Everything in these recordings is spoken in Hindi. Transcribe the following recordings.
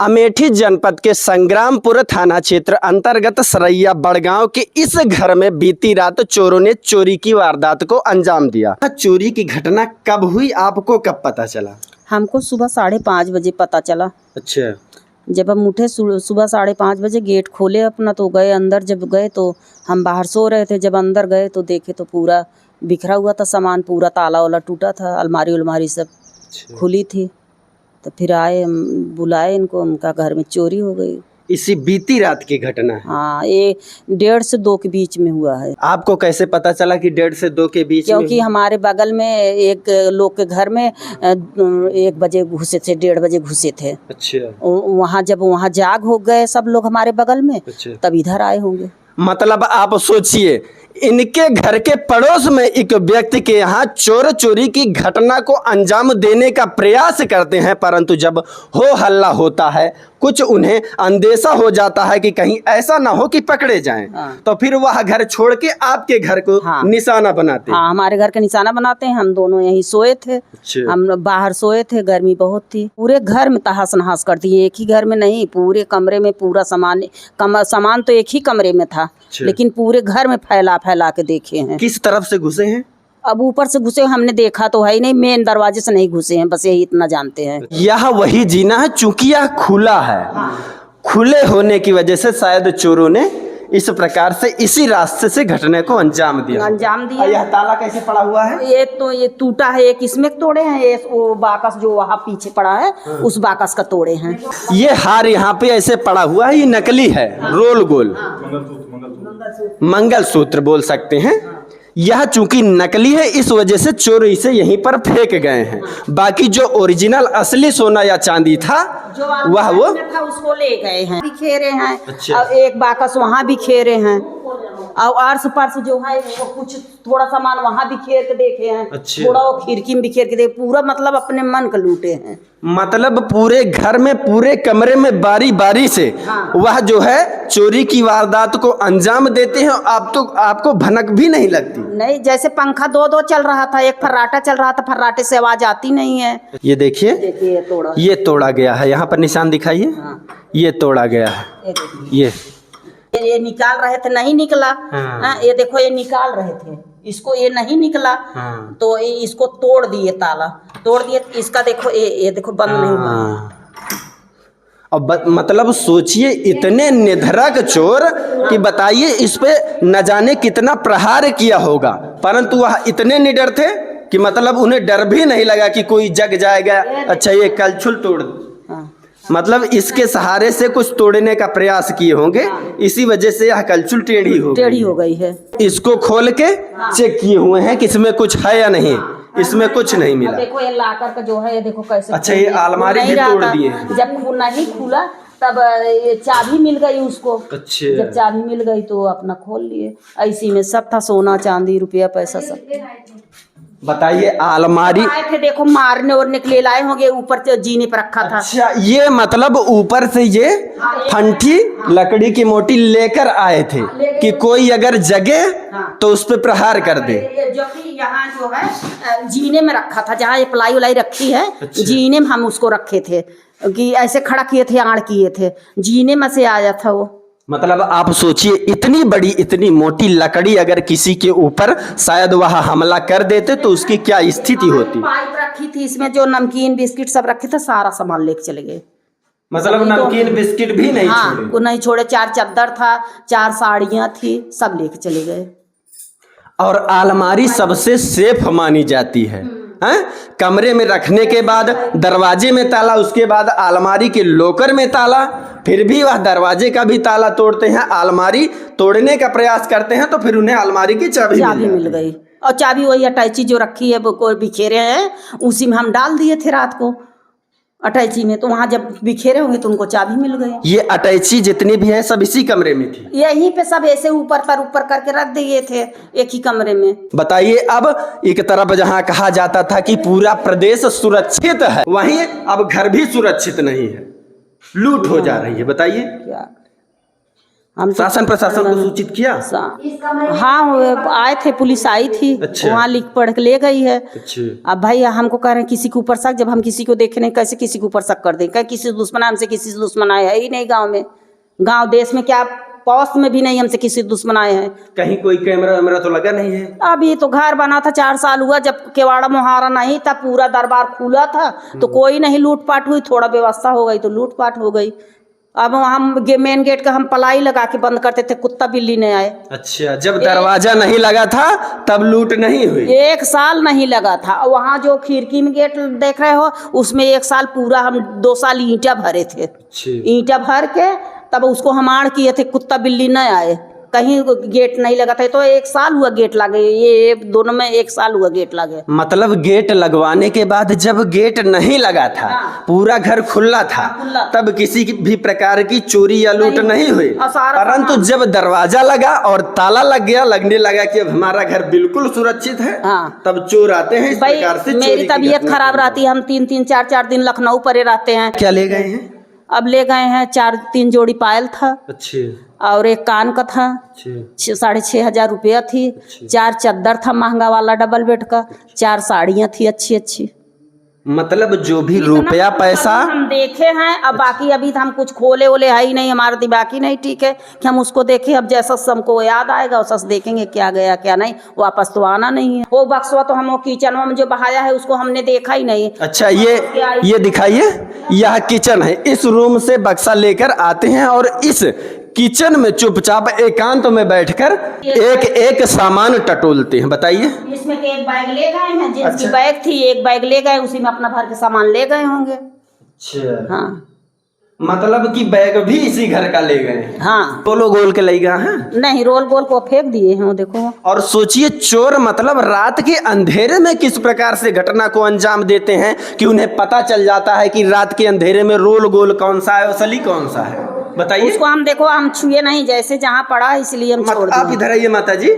अमेठी जनपद के संग्रामपुर थाना क्षेत्र अंतर्गत सरैया बड़गांव के इस घर में बीती रात चोरों ने चोरी की वारदात को अंजाम दिया। चोरी की घटना कब हुई, आपको कब पता चला? हमको सुबह 5:30 बजे पता चला। अच्छा। जब हम उठे सुबह 5:30 बजे, गेट खोले अपना तो गए अंदर। जब गए तो हम बाहर सो रहे थे। जब अंदर गए तो देखे तो पूरा बिखरा हुआ था सामान, पूरा ताला वाला टूटा था, अलमारी सब खुली थी। तो फिर आए, बुलाए इनको, उनका घर में चोरी हो गई। इसी बीती रात की घटना है? हाँ, ये 1:30 से 2 के बीच में हुआ है। आपको कैसे पता चला कि 1:30 से 2 के बीच क्योंकि हमारे बगल में एक लोग के घर में 1 बजे घुसे थे, 1:30 बजे घुसे थे। अच्छा। वहाँ जब वहाँ जाग हो गए सब लोग हमारे बगल में, अच्छा। तब इधर आए होंगे। मतलब आप सोचिए, इनके घर के पड़ोस में एक व्यक्ति के यहाँ चोर चोरी की घटना को अंजाम देने का प्रयास करते हैं, परंतु जब हो हल्ला होता है, कुछ उन्हें अंदेशा हो जाता है कि कहीं ऐसा ना हो कि पकड़े जाएं। हाँ। तो फिर वह घर छोड़ के आपके घर को हाँ। निशाना बनाते हैं। हाँ, हमारे घर का निशाना बनाते हैं। हम दोनों यहीं सोए थे। अच्छा। हम बाहर सोए थे, गर्मी बहुत थी। पूरे घर में तहस नहस कर दिए। एक ही घर में नहीं, पूरे कमरे में पूरा सामान तो एक ही कमरे में था, लेकिन पूरे घर में फैला के देखे हैं। किस तरफ से घुसे हैं? अब ऊपर से घुसे हमने देखा तो है ही नहीं, मेन दरवाजे से नहीं घुसे हैं, बस यही इतना जानते हैं। यह वही जीना है, चूंकि यह खुला है। खुले होने की वजह से शायद चोरों ने इस प्रकार से इसी रास्ते से घटने को अंजाम दिया। यह ताला कैसे पड़ा हुआ है? ये टूटा है, एक इसमें तोड़े हैं, ये वो बाकस जो वहाँ पीछे पड़ा है, उस बाकस का तोड़े हैं। ये हार यहाँ पे ऐसे पड़ा हुआ है, ये नकली है, रोल गोल मंगलसूत्र बोल सकते हैं। यह चूंकि नकली है, इस वजह से चोर इसे यहीं पर फेंक गए हैं। बाकी जो ओरिजिनल असली सोना या चांदी था वह वो था, उसको ले गए हैं, बिखेरे हैं। अच्छा। अब एक बाकस वहाँ बिखेरे हैं, और आर्स पार्स जो है वो कुछ थोड़ा सामान वहाँ बिखेर के देखे हैं। अच्छा। थोड़ा वो खिड़की में बिखेर के देखे, पूरा मतलब अपने मन का लूटे हैं। मतलब पूरे घर में, पूरे कमरे में बारी बारी से वह जो है चोरी की वारदात को अंजाम देते हैं। आपको भनक भी नहीं लगती? नहीं, जैसे पंखा दो चल रहा था, एक फर्राटा चल रहा था, फर्राटे से आवाज आती नहीं है। ये देखिए, ये तोड़ा गया है। यहाँ पर निशान दिखाइए। ये तोड़ा गया है। ये निकाल रहे थे, नहीं निकला। ये देखो, ये निकाल रहे थे इसको, ये नहीं निकला। तो इसको तोड़ दिए, ताला तोड़ दिए। इसका देखो, ये देखो बंद नहीं हुआ। अब मतलब सोचिए, इतने निधड़क चोर कि बताइए इस पे न जाने कितना प्रहार किया होगा, परंतु वह इतने निडर थे कि मतलब उन्हें डर भी नहीं लगा कि कोई जग जाएगा। अच्छा, ये कलछुल तोड़, मतलब इसके सहारे से कुछ तोड़ने का प्रयास किए होंगे, इसी वजह से यह कलछुल टेढ़ी हो गई है। इसको खोल के चेक किए हुए हैं कि इसमें कुछ है या नहीं। इसमें कुछ नहीं मिला। देखो, ये लाकर का जो है, ये देखो कैसे। अच्छा, ये अलमारी भी तोड़ दिए। जब नहीं खुला तब ये चाबी मिल गई उसको। अच्छा। जब चाबी मिल गई तो अपना खोल लिए। ऐसी में सब था, सोना चांदी रुपया पैसा सब। बताइए, अलमारी आए थे, देखो मारने और निकले लाए होंगे, ऊपर से जीने पर रखा था। अच्छा, ये मतलब ऊपर से ये फंटी लकड़ी की मोटी लेकर आए थे कि कोई अगर जगे तो उस पे प्रहार कर दे। जो कि यहाँ जो है जीने में रखा था, जहाँ ये प्लाई उलाई रखी है। अच्छा। जीने में हम उसको रखे थे कि ऐसे खड़ा किए थे, आड़ किए थे, जीने में से आया था वो। मतलब आप सोचिए, इतनी बड़ी, इतनी मोटी लकड़ी अगर किसी के ऊपर शायद वह हमला कर देते तो उसकी क्या स्थिति होती? पाइप रखी थी, इसमें जो नमकीन बिस्किट सब रखे थे, सारा सामान लेके चले गए। मतलब नमकीन बिस्किट भी नहीं छोड़े? वो नहीं छोड़े। 4 चद्दर था, 4 साड़ियाँ थी, सब लेके चले गए। और अलमारी सबसे सेफ मानी जाती है। कमरे में रखने के बाद दरवाजे में ताला, उसके बाद अलमारी के लॉकर में ताला, फिर भी वह दरवाजे का भी ताला तोड़ते हैं, अलमारी तोड़ने का प्रयास करते हैं, तो फिर उन्हें अलमारी की चाबी मिल गई। और चाबी वही अटैची जो रखी है वो बिखेरे हैं, उसी में हम डाल दिए थे रात को अटैची में। तो वहाँ जब बिखेरे होंगे तो उनको चाबी मिल गई। ये अटैची जितनी भी है सब इसी कमरे में थी? यहीं पे सब ऐसे ऊपर करके रख दिए थे, एक ही कमरे में। बताइए, अब एक तरफ जहाँ कहा जाता था कि पूरा प्रदेश सुरक्षित है, वहीं अब घर भी सुरक्षित नहीं है, लूट हो जा रही है। बताइए क्या हम तो शासन प्रशासन को सूचित किया? हाँ वो आए थे, पुलिस आई थी। अच्छा। वहाँ लिख पढ़ के ले गई है। अच्छा। अब भाई हमको कह रहे हैं किसी के ऊपर शक, जब हम किसी को देखे नहीं कैसे किसी के ऊपर शक कर दें? कहीं किसी से दुश्मन, हमसे किसी से दुश्मन आए है ही नहीं गांव में, गांव देश में क्या पड़ोस में भी नहीं हमसे किसी दुश्मन आए हैं। कहीं कोई कैमरा वैमरा तो लगा नहीं है? अभी तो घर बना था 4 साल हुआ, जब केवाड़ा मुहारा नहीं था, पूरा दरबार खुला था तो कोई नहीं लूटपाट हुई, थोड़ा व्यवस्था हो गई तो लूटपाट हो गई। अब हम मेन गेट का हम पलाई लगा के बंद करते थे, कुत्ता बिल्ली नहीं आए। अच्छा, जब दरवाजा नहीं लगा था तब लूट नहीं हुई? 1 साल नहीं लगा था। वहाँ जो खिड़की में गेट देख रहे हो उसमें 1 साल पूरा हम 2 साल ईंटा भरे थे। ईंटा भर के तब उसको हम आड़ किए थे, कुत्ता बिल्ली नहीं आए, कहीं गेट नहीं लगा था। तो 1 साल हुआ गेट लगे, ये दोनों में 1 साल हुआ गेट लगे। मतलब गेट लगवाने के बाद जब गेट नहीं लगा था, पूरा घर खुला था, तब किसी भी प्रकार की चोरी या लूट नहीं हुई। परंतु जब दरवाजा लगा और ताला लग गया, लगने लगा कि अब हमारा घर बिल्कुल सुरक्षित है, तब चोर आते हैं इस प्रकार से। मेरी तबीयत खराब रहती है, हम 3-3 4-4 दिन लखनऊ परे रहते हैं। क्या ले गए हैं? अब ले गए हैं 4-3 जोड़ी पायल था। अच्छे। और 1 कान का था। 6,500 हजार रुपया थी। 4 चद्दर था महंगा वाला डबल बेड का। 4 साड़ियाँ थी अच्छी अच्छी। मतलब जो भी रुपया पैसा हम देखे हैं। अब बाकी अभी हम कुछ खोले वोले है ही नहीं, हमारा दिमाग ही नहीं ठीक है कि हम उसको देखें। अब जैसा हमको याद आएगा वैसा देखेंगे क्या गया क्या नहीं, वापस तो आना नहीं है। वो बक्सवा तो हम वो किचन में जो बहाया है उसको हमने देखा ही नहीं। अच्छा, ये दिखाइए, यह किचन है। इस रूम से बक्सा लेकर आते हैं और इस किचन में चुपचाप एकांत में बैठकर एक एक सामान टटोलते हैं। बताइए। इसमें के 1 बैग ले गए हैं, जिसकी बैग थी 1 बैग ले गए, उसी में अपना भर के सामान ले गए होंगे। अच्छा। हाँ, मतलब कि बैग भी इसी घर का ले गए? हाँ। गोलो गोल के ले गए हैं? नहीं, रोल गोल को फेंक दिए हैं, वो देखो। और सोचिए, चोर मतलब रात के अंधेरे में किस प्रकार से घटना को अंजाम देते हैं कि उन्हें पता चल जाता है कि रात के अंधेरे में रोल गोल कौन सा है, असली कौन सा है। बताइए। उसको हम देखो, हम छुए नहीं, जैसे जहाँ पड़ा इसलिए हम छोड़ दिए। आप इधर आइए माता जी।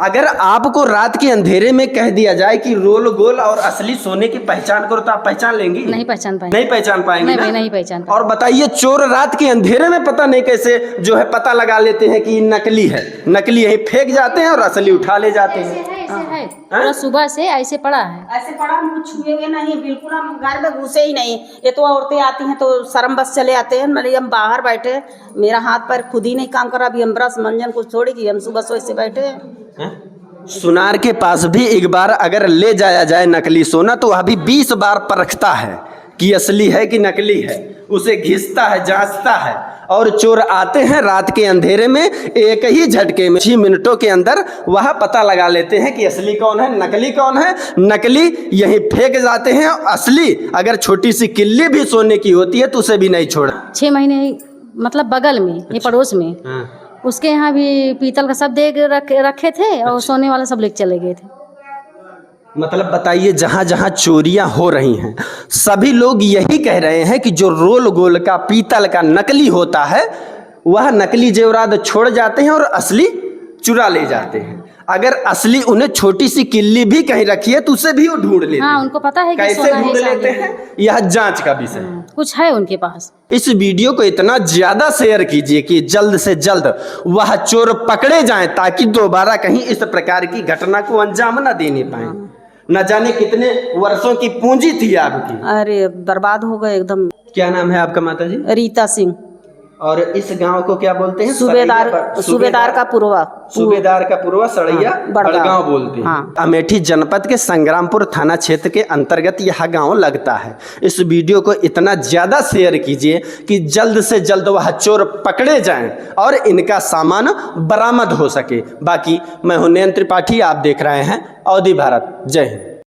अगर आपको रात के अंधेरे में कह दिया जाए कि रोल गोल और असली सोने की पहचान करो, तो आप पहचान लेंगी? नहीं पहचान पाएंगे। नहीं पहचान पाएंगे ना? नहीं पहचान पाएंगे। और बताइए, चोर रात के अंधेरे में पता नहीं कैसे जो है पता लगा लेते हैं कि नकली है, नकली यही फेंक जाते हैं और असली उठा ले जाते हैं। ऐसे है पूरा सुबह से ऐसे पड़ा है। ऐसे पड़ा, हम छुए हुए नहीं, बिल्कुल हम घर में घुसे ही नहीं। ये तो औरतें आती हैं तो शर्म बस चले आते हैं। मतलब हम बाहर बैठे, मेरा हाथ पैर खुद ही नहीं काम कर रहा। अभी हम ब्रश मंजन कुछ छोड़ी की, हम सुबह से बैठे हैं। सुनार के पास भी एक बार अगर ले जाया जाए नकली सोना तो वह भी 20 बार परखता है कि असली है कि नकली है, उसे घिसता है, जांचता है। और चोर आते हैं रात के अंधेरे में, एक ही झटके में 6 मिनटों के अंदर वह पता लगा लेते हैं कि असली कौन है, नकली कौन है। नकली यहीं फेंक जाते हैं, असली अगर छोटी सी किल्ली भी सोने की होती है तो उसे भी नहीं छोड़ा। 6 महीने मतलब बगल में, ये पड़ोस में, उसके यहाँ भी पीतल का सब देख रखे थे और सोने वाला सब लेके चले गए थे। मतलब बताइए, जहाँ जहाँ चोरियां हो रही हैं सभी लोग यही कह रहे हैं कि जो रोल गोल का पीतल का नकली होता है वह नकली जेवरात छोड़ जाते हैं और असली चुरा ले जाते हैं। अगर असली उन्हें छोटी सी किल्ली भी कहीं रखी है तो उसे भी वो ढूंढ लेते हैं। हाँ, उनको पता है कि कैसे सोना ढूंढ लेते हैं, यह जांच का विषय है। कुछ है उनके पास। इस वीडियो को इतना ज्यादा शेयर कीजिए कि जल्द से जल्द वह चोर पकड़े जाएं, ताकि दोबारा कहीं इस प्रकार की घटना को अंजाम न देने पाए। न जाने कितने वर्षों की पूंजी थी आपकी। अरे बर्बाद हो गए एकदम। क्या नाम है आपका माता जी? रीता सिंह। और इस गांव को क्या बोलते हैं? सूबेदार का पुरवा। सूबेदार का पुरवा सड़ैया बड़गांव बोलते हैं। हाँ। अमेठी जनपद के संग्रामपुर थाना क्षेत्र के अंतर्गत यह गांव लगता है। इस वीडियो को इतना ज्यादा शेयर कीजिए कि जल्द से जल्द वह चोर पकड़े जाएं और इनका सामान बरामद हो सके। बाकी मैं हूं नयन त्रिपाठी, आप देख रहे हैं अवधि भारत। जय हिंद।